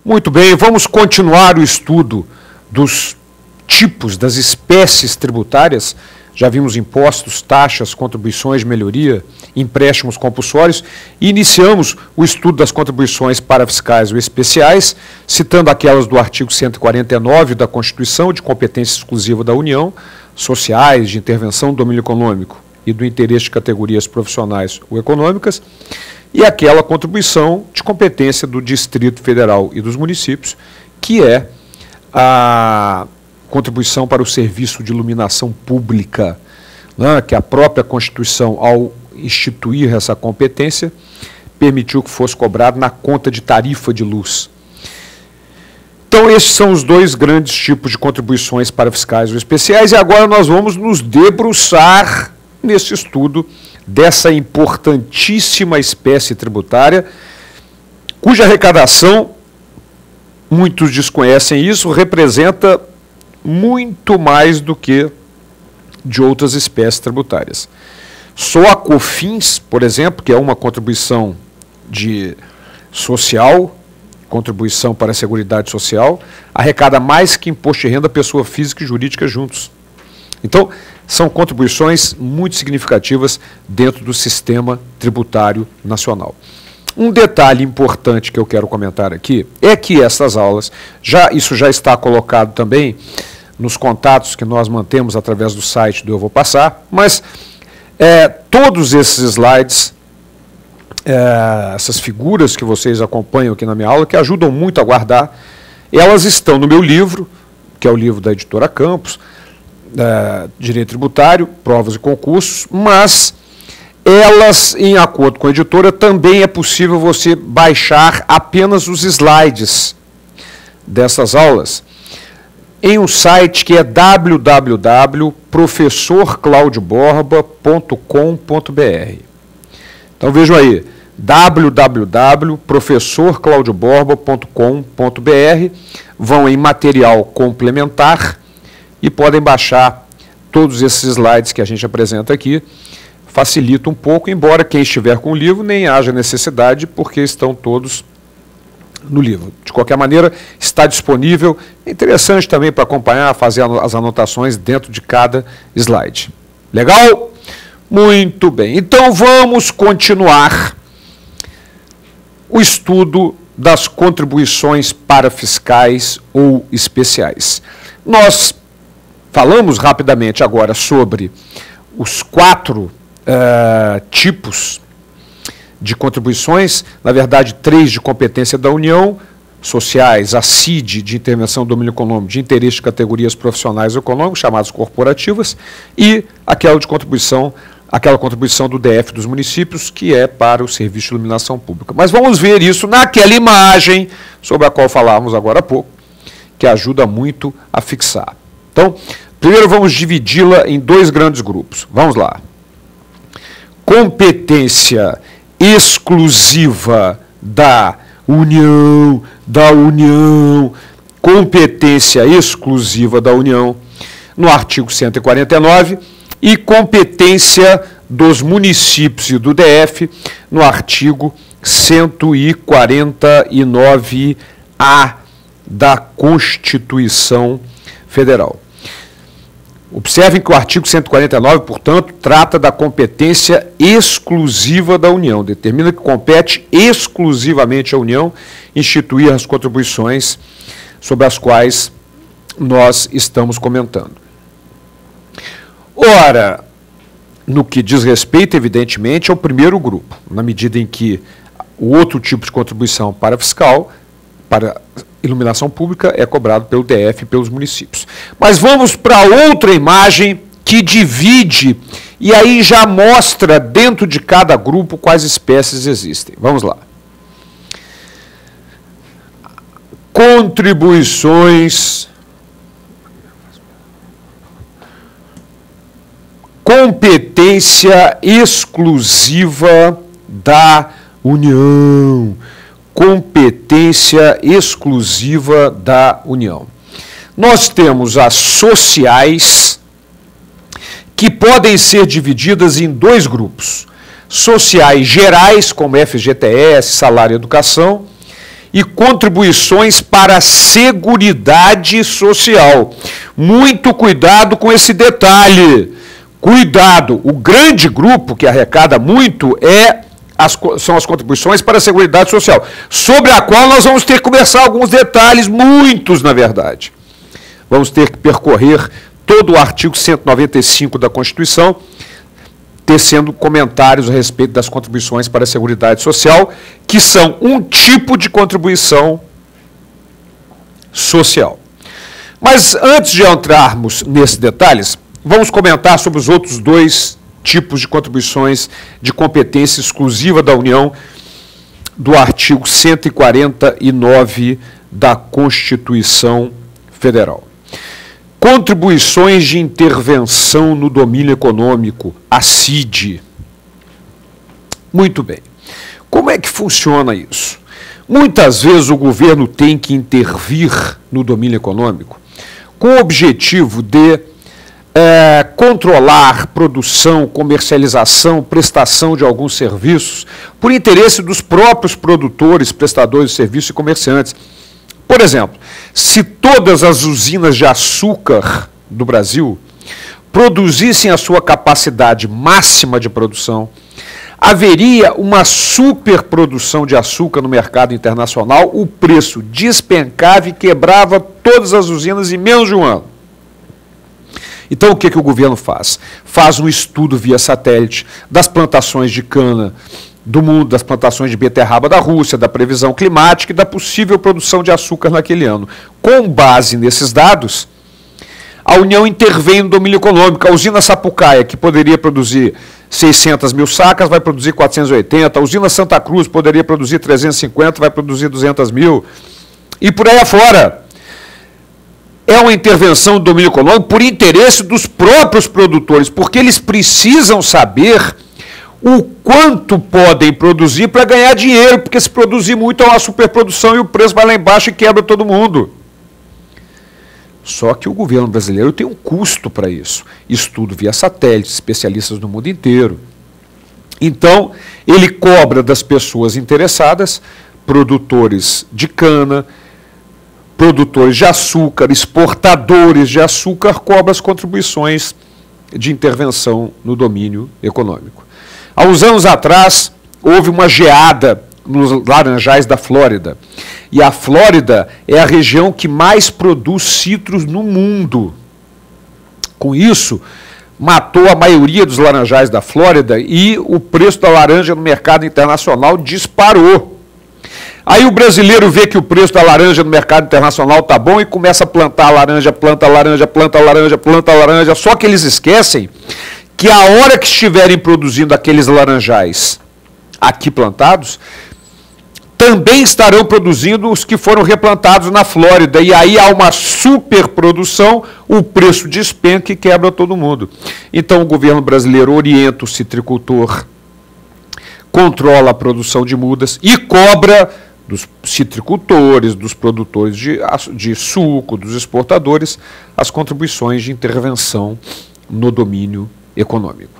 Muito bem, vamos continuar o estudo dos tipos, das espécies tributárias. Já vimos impostos, taxas, contribuições de melhoria, empréstimos compulsórios, e iniciamos o estudo das contribuições parafiscais ou especiais, citando aquelas do artigo 149 da Constituição, de competência exclusiva da União, sociais, de intervenção do domínio econômico e do interesse de categorias profissionais ou econômicas, e aquela contribuição de competência do Distrito Federal e dos municípios, que é a contribuição para o serviço de iluminação pública, né, que a própria Constituição, ao instituir essa competência, permitiu que fosse cobrado na conta de tarifa de luz. Então, esses são os dois grandes tipos de contribuições parafiscais ou especiais, e agora nós vamos nos debruçar nesse estudo dessa importantíssima espécie tributária, cuja arrecadação, muitos desconhecem isso, representa muito mais do que de outras espécies tributárias. Só a COFINS, por exemplo, que é uma contribuição de social, contribuição para a Seguridade Social, arrecada mais que imposto de renda pessoa física e jurídica juntos. Então, são contribuições muito significativas dentro do sistema tributário nacional. Um detalhe importante que eu quero comentar aqui é que essas aulas, isso já está colocado também nos contatos que nós mantemos através do site do Eu Vou Passar, mas todos esses slides, essas figuras que vocês acompanham aqui na minha aula, que ajudam muito a guardar, elas estão no meu livro, que é o livro da editora Campos, Direito Tributário, Provas e Concursos, mas elas, em acordo com a editora, também é possível você baixar apenas os slides dessas aulas em um site que é www.professorclaudioborba.com.br. Então vejam aí, www.professorclaudioborba.com.br, vão em material complementar e podem baixar todos esses slides que a gente apresenta aqui. Facilita um pouco, embora quem estiver com o livro nem haja necessidade, porque estão todos no livro. De qualquer maneira, está disponível. É interessante também para acompanhar, fazer as anotações dentro de cada slide. Legal? Muito bem. Então, vamos continuar o estudo das contribuições parafiscais ou especiais. Nós falamos rapidamente agora sobre os 4 tipos de contribuições, na verdade 3 de competência da União, sociais, a CID, de intervenção do domínio econômico, de interesse de categorias profissionais ou econômicos, chamadas corporativas, e aquela contribuição do DF dos municípios, que é para o serviço de iluminação pública. Mas vamos ver isso naquela imagem sobre a qual falávamos agora há pouco, que ajuda muito a fixar. Então, primeiro vamos dividi-la em 2 grandes grupos. Vamos lá. Competência exclusiva da União, competência exclusiva da União, no artigo 149, e competência dos municípios e do DF, no artigo 149-A da Constituição Federal. Observem que o artigo 149, portanto, trata da competência exclusiva da União, determina que compete exclusivamente à União instituir as contribuições sobre as quais nós estamos comentando. Ora, no que diz respeito, evidentemente, ao primeiro grupo, na medida em que o outro tipo de contribuição parafiscal, para iluminação pública, é cobrado pelo DF e pelos municípios. Mas vamos para outra imagem que divide e aí já mostra dentro de cada grupo quais espécies existem. Vamos lá. Contribuições, competência exclusiva da União. Competência exclusiva da União. Nós temos as sociais, que podem ser divididas em 2 grupos. Sociais gerais, como FGTS, salário e educação, e contribuições para a Seguridade Social. Muito cuidado com esse detalhe. Cuidado, o grande grupo que arrecada muito são as contribuições para a Seguridade Social, sobre a qual nós vamos ter que conversar alguns detalhes, muitos na verdade. Vamos ter que percorrer todo o artigo 195 da Constituição, tecendo comentários a respeito das contribuições para a Seguridade Social, que são um tipo de contribuição social. Mas antes de entrarmos nesses detalhes, vamos comentar sobre os outros dois tipos de contribuições de competência exclusiva da União do artigo 149 da Constituição Federal. Contribuições de intervenção no domínio econômico, a CID. Muito bem. Como é que funciona isso? Muitas vezes o governo tem que intervir no domínio econômico com o objetivo de controlar produção, comercialização, prestação de alguns serviços, por interesse dos próprios produtores, prestadores de serviços e comerciantes. Por exemplo, se todas as usinas de açúcar do Brasil produzissem a sua capacidade máxima de produção, haveria uma superprodução de açúcar no mercado internacional, o preço despencava e quebrava todas as usinas em menos de um ano. Então, o que o governo faz? Faz um estudo via satélite das plantações de cana do mundo, das plantações de beterraba da Rússia, da previsão climática e da possível produção de açúcar naquele ano. Com base nesses dados, a União intervém no domínio econômico. A usina Sapucaia, que poderia produzir 600 mil sacas, vai produzir 480. A usina Santa Cruz poderia produzir 350, vai produzir 200 mil. E por aí afora. É uma intervenção do domínio econômico por interesse dos próprios produtores, porque eles precisam saber o quanto podem produzir para ganhar dinheiro, porque se produzir muito é uma superprodução e o preço vai lá embaixo e quebra todo mundo. Só que o governo brasileiro tem um custo para isso. Estudo via satélite, especialistas no mundo inteiro. Então, ele cobra das pessoas interessadas, produtores de cana, produtores de açúcar, exportadores de açúcar, cobra as contribuições de intervenção no domínio econômico. Há uns anos atrás, houve uma geada nos laranjais da Flórida. E a Flórida é a região que mais produz citros no mundo. Com isso, matou a maioria dos laranjais da Flórida e o preço da laranja no mercado internacional disparou. Aí o brasileiro vê que o preço da laranja no mercado internacional está bom e começa a plantar laranja, planta laranja, planta laranja, planta laranja. Só que eles esquecem que a hora que estiverem produzindo aqueles laranjais aqui plantados, também estarão produzindo os que foram replantados na Flórida. E aí há uma superprodução, o preço despenca e quebra todo mundo. Então o governo brasileiro orienta o citricultor, controla a produção de mudas e cobra dos citricultores, dos produtores de suco, dos exportadores, as contribuições de intervenção no domínio econômico.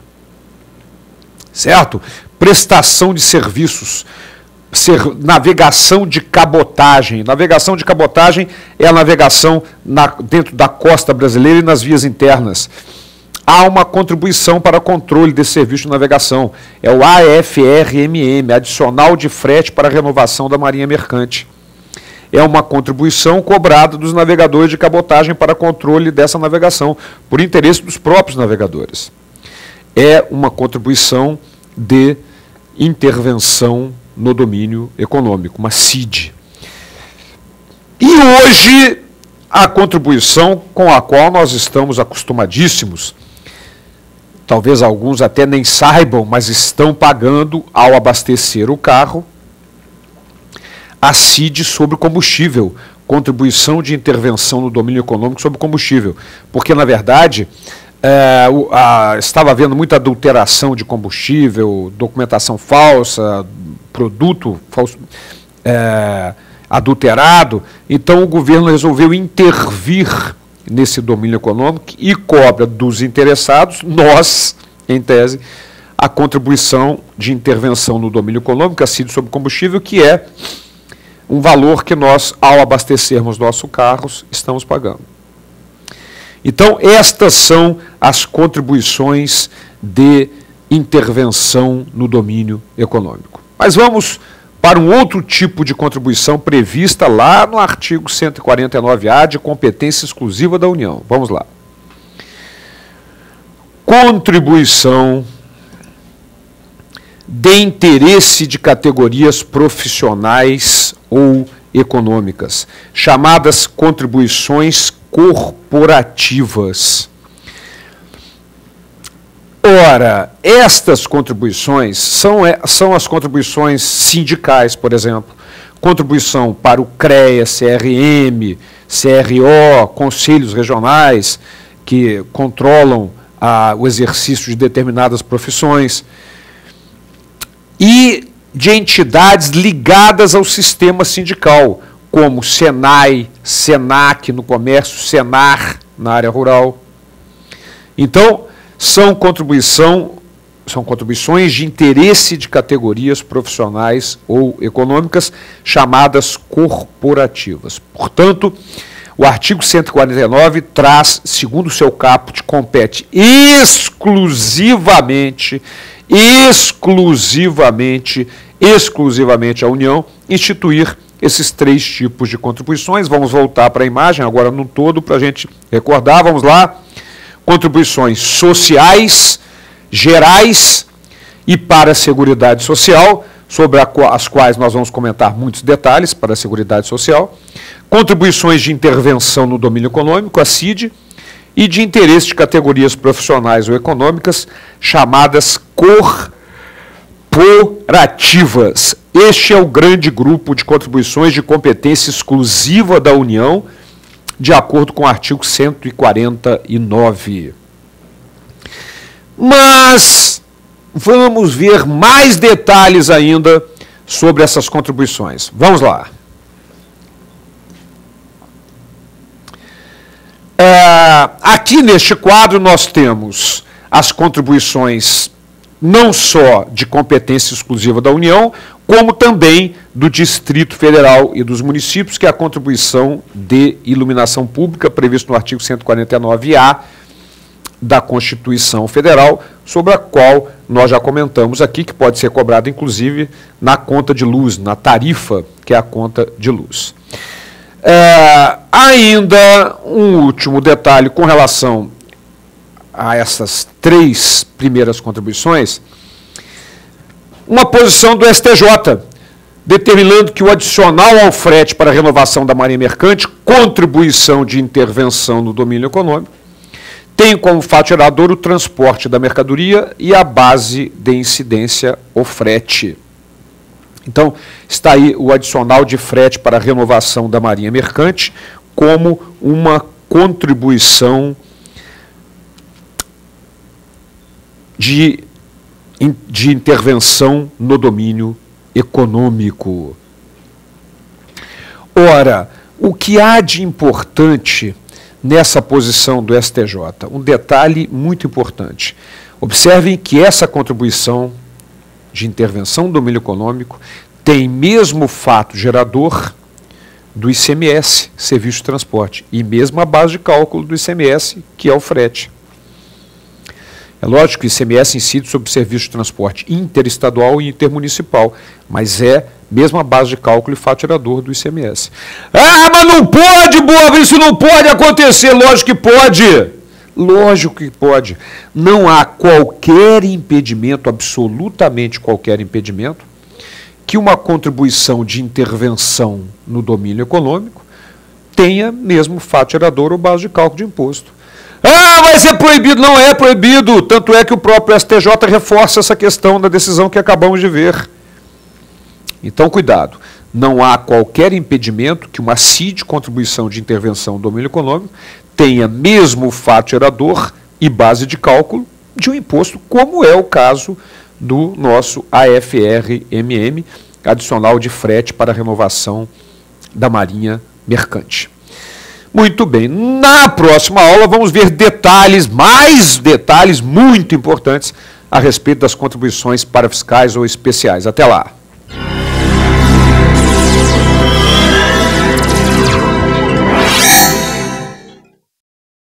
Certo? Prestação de serviços, navegação de cabotagem. Navegação de cabotagem é a navegação dentro da costa brasileira e nas vias internas. Há uma contribuição para controle desse serviço de navegação. É o AFRMM, Adicional de Frete para a Renovação da Marinha Mercante. É uma contribuição cobrada dos navegadores de cabotagem para controle dessa navegação, por interesse dos próprios navegadores. É uma contribuição de intervenção no domínio econômico, uma CID. E hoje, a contribuição com a qual nós estamos acostumadíssimos, talvez alguns até nem saibam, mas estão pagando ao abastecer o carro, a CID sobre combustível, contribuição de intervenção no domínio econômico sobre combustível. Porque, na verdade, estava havendo muita adulteração de combustível, documentação falsa, produto falso, adulterado. Então, o governo resolveu intervir nesse domínio econômico e cobra dos interessados, nós, em tese, a contribuição de intervenção no domínio econômico, a CID sobre combustível, que é um valor que nós, ao abastecermos nossos carros, estamos pagando. Então, estas são as contribuições de intervenção no domínio econômico. Mas vamos para um outro tipo de contribuição prevista lá no artigo 149-A de competência exclusiva da União. Vamos lá. Contribuição de interesse de categorias profissionais ou econômicas, chamadas contribuições corporativas. Ora, estas contribuições são as contribuições sindicais, por exemplo, contribuição para o CREA, CRM, CRO, conselhos regionais que controlam o exercício de determinadas profissões, e de entidades ligadas ao sistema sindical, como Senai, Senac no comércio, Senar na área rural. Então, são contribuições de interesse de categorias profissionais ou econômicas chamadas corporativas. Portanto, o artigo 149 traz, segundo o seu caput, compete exclusivamente à União instituir esses três tipos de contribuições. Vamos voltar para a imagem agora no todo para a gente recordar. Vamos lá. Contribuições sociais, gerais e para a Seguridade Social, sobre as quais nós vamos comentar muitos detalhes para a Seguridade Social. Contribuições de intervenção no domínio econômico, a CID, e de interesse de categorias profissionais ou econômicas, chamadas corporativas. Este é o grande grupo de contribuições de competência exclusiva da União, de acordo com o artigo 149. Mas vamos ver mais detalhes ainda sobre essas contribuições. Vamos lá. Aqui neste quadro nós temos as contribuições não só de competência exclusiva da União, como também do Distrito Federal e dos municípios, que é a contribuição de iluminação pública, prevista no artigo 149-A da Constituição Federal, sobre a qual nós já comentamos aqui, que pode ser cobrada, inclusive, na conta de luz, na tarifa, que é a conta de luz. Ainda um último detalhe com relação a essas três primeiras contribuições, uma posição do STJ, determinando que o adicional ao frete para a renovação da Marinha Mercante, contribuição de intervenção no domínio econômico, tem como fato gerador o transporte da mercadoria e a base de incidência, o frete. Então, está aí o adicional de frete para a renovação da Marinha Mercante como uma contribuição de intervenção no domínio econômico. Ora, o que há de importante nessa posição do STJ? Um detalhe muito importante. Observem que essa contribuição de intervenção no domínio econômico tem mesmo fato gerador do ICMS, serviço de transporte, e mesmo a base de cálculo do ICMS, que é o frete. É lógico que o ICMS incide sobre o serviço de transporte interestadual e intermunicipal, mas é mesmo a base de cálculo e fato gerador do ICMS. Ah, mas não pode, Boa, isso não pode acontecer. Lógico que pode. Lógico que pode. Não há qualquer impedimento, absolutamente qualquer impedimento, que uma contribuição de intervenção no domínio econômico tenha mesmo fato gerador ou base de cálculo de imposto. Ah, mas é proibido. Não é proibido. Tanto é que o próprio STJ reforça essa questão na decisão que acabamos de ver. Então, cuidado. Não há qualquer impedimento que uma CID, contribuição de intervenção no domínio econômico, tenha mesmo fato gerador e base de cálculo de um imposto, como é o caso do nosso AFR-MM, adicional de frete para a renovação da Marinha Mercante. Muito bem, na próxima aula vamos ver detalhes, mais detalhes muito importantes a respeito das contribuições parafiscais ou especiais. Até lá!